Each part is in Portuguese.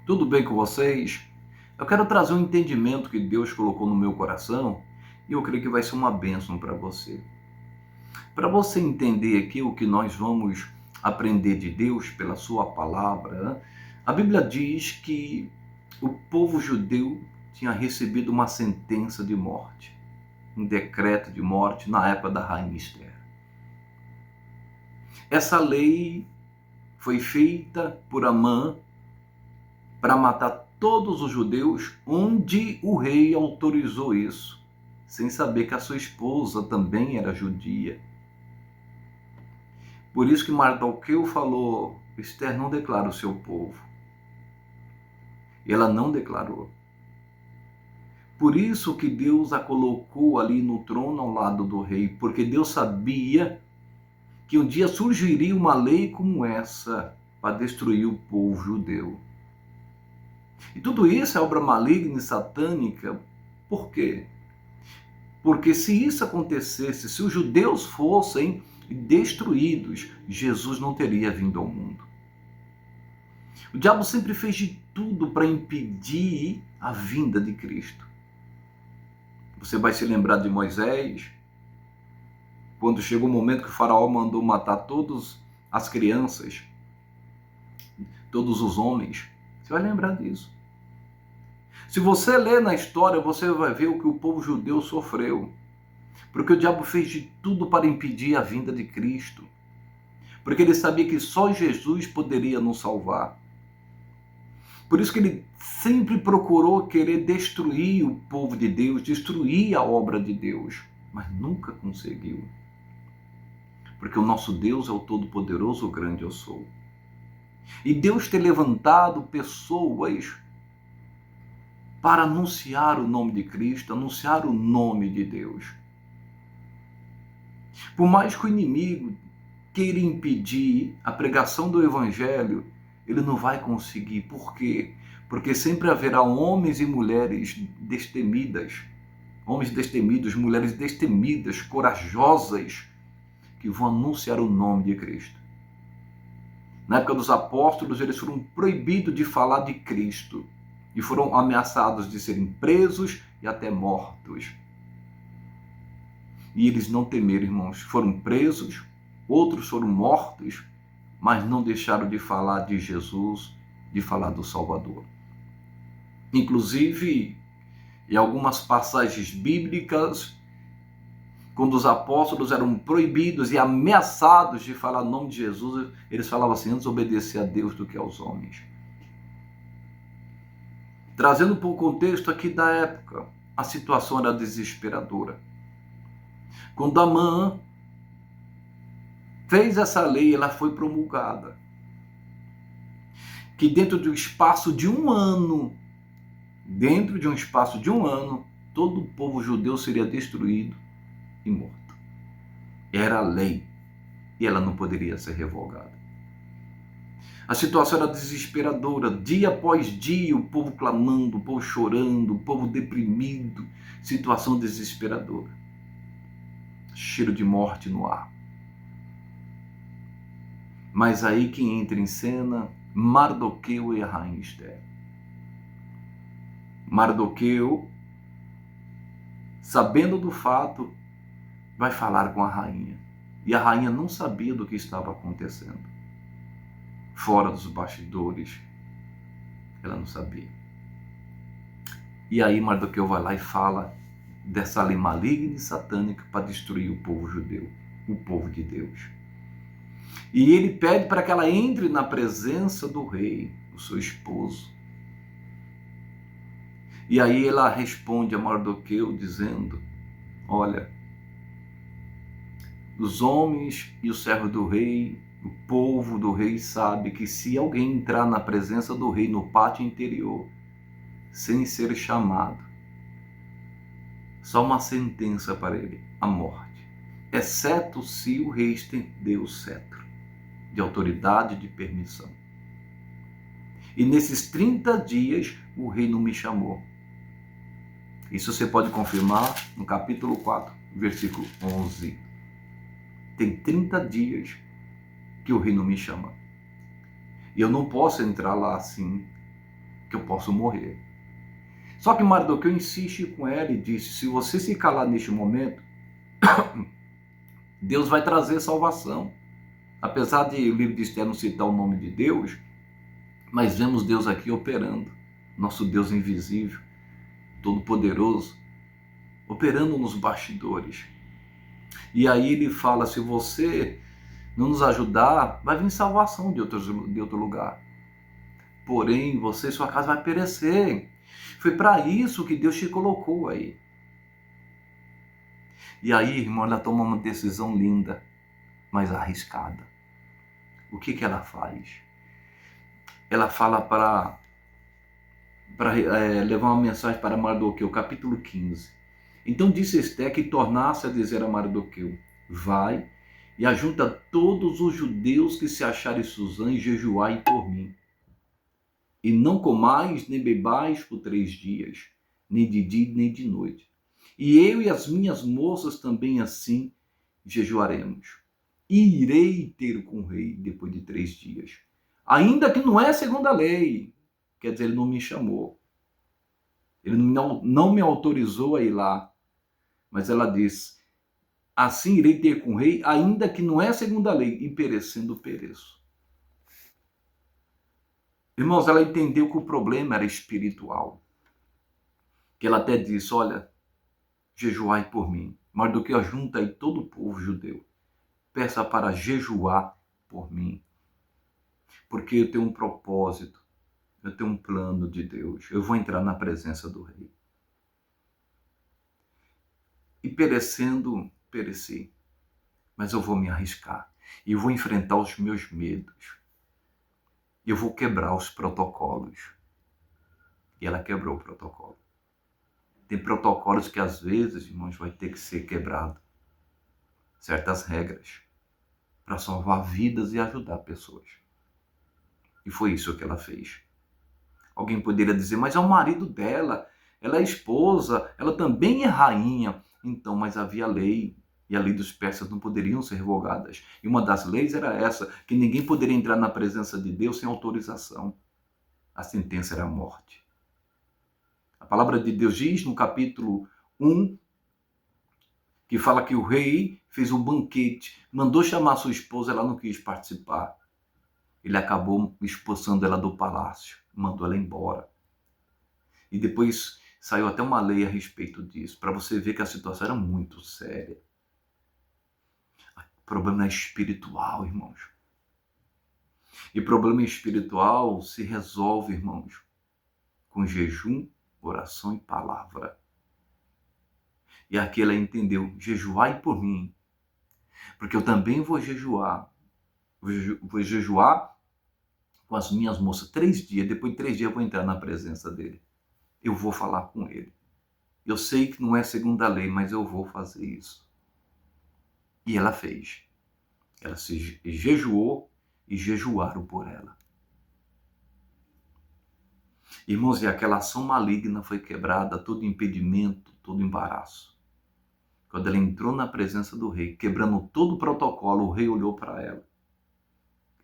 Tudo bem com vocês? Eu quero trazer um entendimento que Deus colocou no meu coração e eu creio que vai ser uma bênção para você. Para você entender aqui o que nós vamos aprender de Deus pela sua palavra, a Bíblia diz que o povo judeu tinha recebido uma sentença de morte, um decreto de morte na época da rainha Esther. Essa lei foi feita por Amã para matar todos os judeus, onde o rei autorizou isso, sem saber que a sua esposa também era judia. Por isso que Mardoqueu falou: Esther não declara o seu povo. E ela não declarou. Por isso que Deus a colocou ali no trono ao lado do rei, porque Deus sabia que um dia surgiria uma lei como essa para destruir o povo judeu. E tudo isso é obra maligna e satânica. Por quê? Porque se isso acontecesse, se os judeus fossem destruídos, Jesus não teria vindo ao mundo. O diabo sempre fez de tudo para impedir a vinda de Cristo. Você vai se lembrar de Moisés, quando chegou o momento que o faraó mandou matar todas as crianças, todos os homens. Você vai lembrar disso. Se você ler na história, você vai ver o que o povo judeu sofreu. Porque o diabo fez de tudo para impedir a vinda de Cristo. Porque ele sabia que só Jesus poderia nos salvar. Por isso que ele sempre procurou querer destruir o povo de Deus, destruir a obra de Deus, mas nunca conseguiu. Porque o nosso Deus é o Todo-Poderoso, o grande eu sou. E Deus tem levantado pessoas para anunciar o nome de Cristo, anunciar o nome de Deus. Por mais que o inimigo queira impedir a pregação do Evangelho, ele não vai conseguir. Por quê? Porque sempre haverá homens e mulheres destemidas, homens destemidos, mulheres destemidas, corajosas, que vão anunciar o nome de Cristo. Na época dos apóstolos, eles foram proibidos de falar de Cristo e foram ameaçados de serem presos e até mortos. E eles não temeram, irmãos. Foram presos, outros foram mortos, mas não deixaram de falar de Jesus, de falar do Salvador. Inclusive, em algumas passagens bíblicas, quando os apóstolos eram proibidos e ameaçados de falar o nome de Jesus, eles falavam assim: antes obedecer a Deus do que aos homens. Trazendo para o contexto aqui da época, a situação era desesperadora. Quando Amã fez essa lei, ela foi promulgada. Que dentro de um espaço de um ano, todo o povo judeu seria destruído e morto. Era a lei e ela não poderia ser revogada. A situação era desesperadora, dia após dia, o povo clamando, o povo chorando, o povo deprimido, situação desesperadora. Cheiro de morte no ar. Mas aí quem entra em cena, Mardoqueu e a rainha Esther. Mardoqueu, sabendo do fato, vai falar com a rainha. E a rainha não sabia do que estava acontecendo. Fora dos bastidores, ela não sabia. E aí Mardoqueu vai lá e fala dessa lei maligna e satânica para destruir o povo judeu, o povo de Deus. E ele pede para que ela entre na presença do rei, o seu esposo. E aí ela responde a Mardoqueu dizendo: olha, os homens e os servos do rei, o povo do rei sabe que se alguém entrar na presença do rei no pátio interior, sem ser chamado, só uma sentença para ele: a morte, exceto se o rei estender o cetro de autoridade e de permissão. E nesses 30 dias o rei não me chamou. Isso você pode confirmar no capítulo 4, versículo 11. Tem 30 dias que o rei não me chama. E eu não posso entrar lá assim, que eu posso morrer. Só que Mardoqueu insiste com ela e disse: se você se calar neste momento, Deus vai trazer salvação. Apesar de o livro de Esther não citar o nome de Deus, mas vemos Deus aqui operando. Nosso Deus invisível, todo-poderoso, operando nos bastidores. E aí ele fala: se você não nos ajudar, vai vir salvação de outro lugar. Porém, você e sua casa vai perecer. Foi para isso que Deus te colocou aí. E aí, irmão, ela toma uma decisão linda, mas arriscada. O que ela faz? Ela fala para levar uma mensagem para Mardoqueu, capítulo 15. Então disse Esté que tornasse a dizer a Mardoqueu: vai e ajunta todos os judeus que se acharem em Suzã e jejuai por mim. E não comais nem bebais por 3 dias, nem de dia nem de noite. E eu e as minhas moças também assim jejuaremos. E irei ter com o rei depois de 3 dias. Ainda que não é segundo a lei. Quer dizer, ele não me chamou. Ele não me autorizou a ir lá. Mas ela diz: assim irei ter com o rei, ainda que não é segundo a lei, e perecendo pereço. Irmãos, ela entendeu que o problema era espiritual. Que ela até disse: olha, jejuai por mim. Mardoqueu junta aí todo o povo judeu. Peça para jejuar por mim. Porque eu tenho um propósito. Eu tenho um plano de Deus. Eu vou entrar na presença do rei. E perecendo, pereci. Mas eu vou me arriscar. E eu vou enfrentar os meus medos. Eu vou quebrar os protocolos. E ela quebrou o protocolo. Tem protocolos que às vezes, irmãos, vai ter que ser quebrado. Certas regras. Para salvar vidas e ajudar pessoas. E foi isso que ela fez. Alguém poderia dizer: mas é o marido dela, ela é esposa, ela também é rainha. Então, mas havia lei, e a lei dos persas não poderiam ser revogadas. E uma das leis era essa, que ninguém poderia entrar na presença de Deus sem autorização. A sentença era a morte. A palavra de Deus diz no capítulo 1, que fala que o rei fez um banquete, mandou chamar sua esposa, ela não quis participar. Ele acabou expulsando ela do palácio, mandou ela embora. E depois saiu até uma lei a respeito disso, para você ver que a situação era muito séria. O problema é espiritual, irmãos. E problema espiritual se resolve, irmãos, com jejum, oração e palavra. E aqui ela entendeu: jejuai por mim, porque eu também vou jejuar. Vou jejuar com as minhas moças 3 dias. Depois de 3 dias eu vou entrar na presença dele. Eu vou falar com ele. Eu sei que não é segundo a lei, mas eu vou fazer isso. E ela fez. Ela se jejuou e jejuaram por ela. Irmãos, e aquela ação maligna foi quebrada, todo impedimento, todo embaraço. Quando ela entrou na presença do rei, quebrando todo o protocolo, o rei olhou para ela.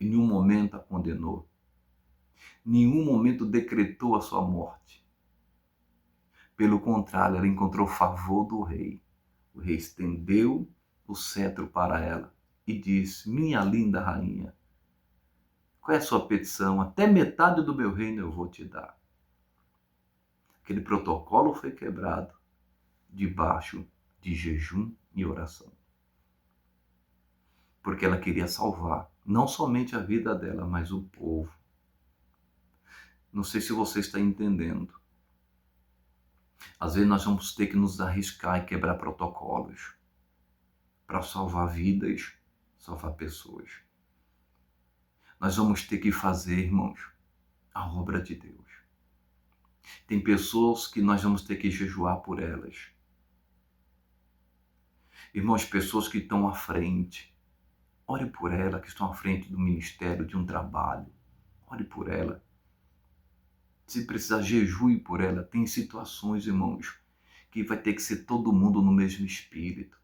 Em nenhum momento a condenou. Em nenhum momento decretou a sua morte. Pelo contrário, ela encontrou favor do rei. O rei estendeu o cetro para ela e disse: minha linda rainha, qual é a sua petição? Até metade do meu reino eu vou te dar. Aquele protocolo foi quebrado debaixo de jejum e oração. Porque ela queria salvar não somente a vida dela, mas o povo. Não sei se você está entendendo. Às vezes nós vamos ter que nos arriscar e quebrar protocolos para salvar vidas, salvar pessoas. Nós vamos ter que fazer, irmãos, a obra de Deus. Tem pessoas que nós vamos ter que jejuar por elas. Irmãos, pessoas que estão à frente. Ore por ela, que estão à frente do ministério, de um trabalho. Ore por ela. Se precisar, jejue por ela. Tem situações, irmãos, que vai ter que ser todo mundo no mesmo espírito.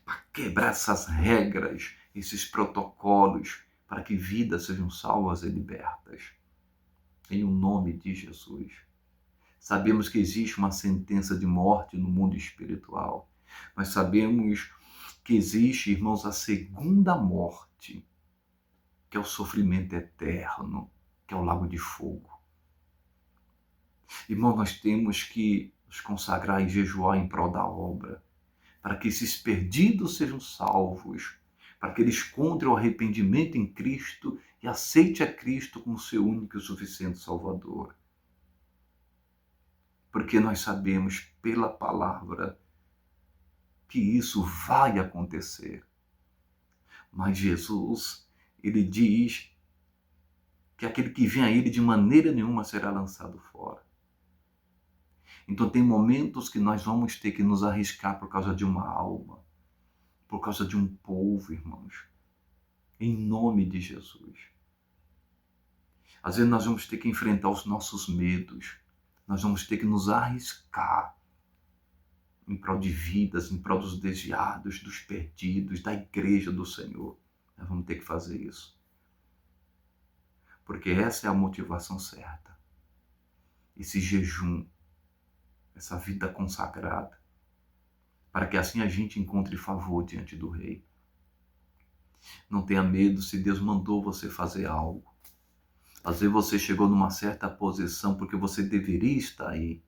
Para quebrar essas regras, esses protocolos, para que vidas sejam salvas e libertas. em o nome de Jesus. Sabemos que existe uma sentença de morte no mundo espiritual. Nós sabemos que existe, irmãos, a segunda morte, que é o sofrimento eterno, que é o lago de fogo. Irmãos, nós temos que nos consagrar e jejuar em prol da obra, para que esses perdidos sejam salvos, para que eles encontrem o arrependimento em Cristo e aceite a Cristo como seu único e suficiente Salvador. Porque nós sabemos pela palavra que isso vai acontecer. Mas Jesus, ele diz que aquele que vem a ele de maneira nenhuma será lançado fora. Então tem momentos que nós vamos ter que nos arriscar por causa de uma alma, por causa de um povo, irmãos, em nome de Jesus. Às vezes nós vamos ter que enfrentar os nossos medos, nós vamos ter que nos arriscar em prol de vidas, em prol dos desviados, dos perdidos, da igreja do Senhor. Nós vamos ter que fazer isso. Porque essa é a motivação certa. Esse jejum, essa vida consagrada, para que assim a gente encontre favor diante do Rei. Não tenha medo se Deus mandou você fazer algo. Às vezes você chegou numa certa posição porque você deveria estar aí.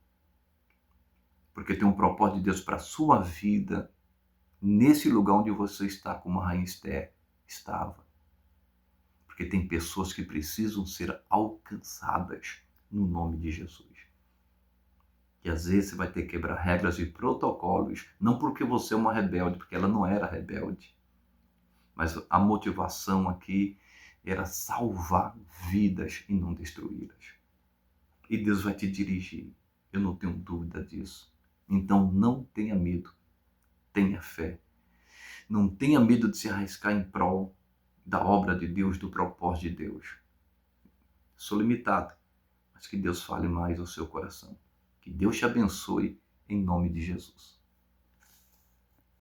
Porque tem um propósito de Deus para a sua vida, nesse lugar onde você está, como a rainha Esther estava. Porque tem pessoas que precisam ser alcançadas no nome de Jesus. E às vezes você vai ter que quebrar regras e protocolos, não porque você é uma rebelde, porque ela não era rebelde. Mas a motivação aqui era salvar vidas e não destruí-las. E Deus vai te dirigir, eu não tenho dúvida disso. Então não tenha medo, tenha fé. Não tenha medo de se arriscar em prol da obra de Deus, do propósito de Deus. Sou limitado, mas que Deus fale mais ao seu coração. Que Deus te abençoe em nome de Jesus.